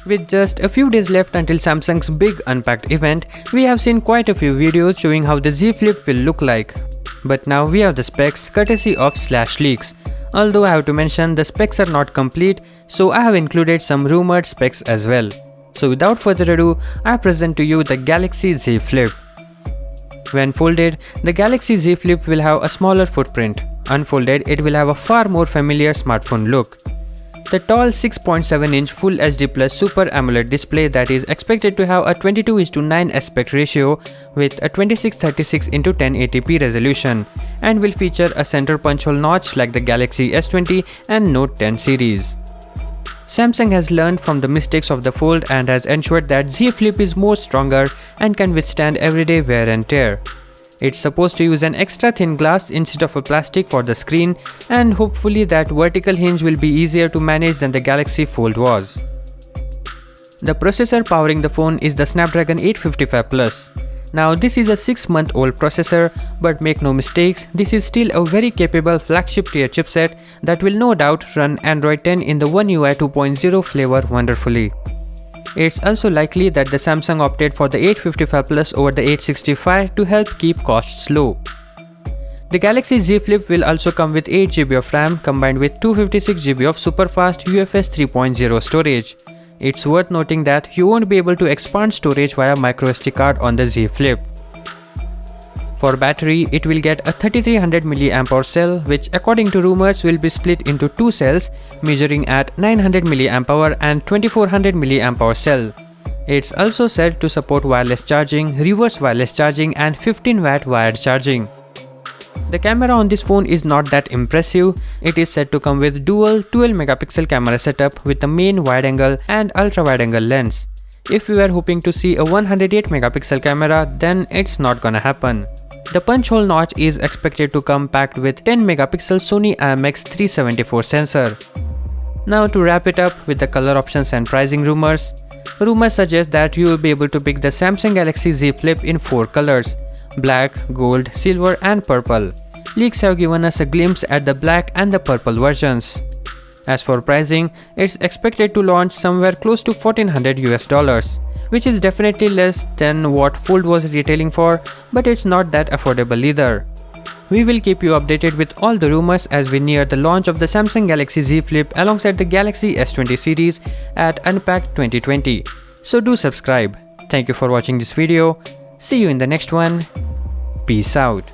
With just a few days left until Samsung's big Unpacked event, we have seen quite a few videos showing how the Z Flip will look like. But now we have the specs courtesy of /leaks. Although I have to mention the specs are not complete, so I have included some rumored specs as well. So without further ado, I present to you the Galaxy Z Flip. When folded, the Galaxy Z Flip will have a smaller footprint. Unfolded, it will have a far more familiar smartphone look. The tall 6.7-inch Full HD Plus Super AMOLED display that is expected to have a 22:9 aspect ratio with a 2636x1080p resolution and will feature a center punch hole notch like the Galaxy S20 and Note 10 series. Samsung has learned from the mistakes of the Fold and has ensured that Z Flip is more stronger and can withstand everyday wear and tear. It's supposed to use an extra thin glass instead of a plastic for the screen, and hopefully that vertical hinge will be easier to manage than the Galaxy Fold was. The processor powering the phone is the Snapdragon 855 Plus. Now this is a 6-month-old processor, but make no mistakes, this is still a very capable flagship tier chipset that will no doubt run Android 10 in the One UI 2.0 flavor wonderfully. It's also likely that the Samsung opted for the 855 Plus over the 865 to help keep costs low. The Galaxy Z Flip will also come with 8GB of RAM combined with 256GB of superfast UFS 3.0 storage. It's worth noting that you won't be able to expand storage via microSD card on the Z Flip. For battery, it will get a 3300 mAh cell, which according to rumors will be split into two cells measuring at 900 mAh and 2400 mAh cell. It's also said to support wireless charging, reverse wireless charging and 15W wired charging. The camera on this phone is not that impressive. It is said to come with dual 12-megapixel camera setup with a main wide-angle and ultra-wide-angle lens. If you are hoping to see a 108-megapixel camera, then it's not gonna happen. The punch hole notch is expected to come packed with 10-megapixel Sony IMX374 sensor. Now to wrap it up with the color options and pricing rumors. Rumors suggest that you will be able to pick the Samsung Galaxy Z Flip in 4 colors: black, gold, silver and purple. Leaks have given us a glimpse at the black and the purple versions. As for pricing, it's expected to launch somewhere close to $1,400, which is definitely less than what Fold was retailing for, but it's not that affordable either. We will keep you updated with all the rumors as we near the launch of the Samsung Galaxy Z Flip alongside the Galaxy S20 series at Unpacked 2020. So do subscribe. Thank you for watching this video. See you in the next one. Peace out.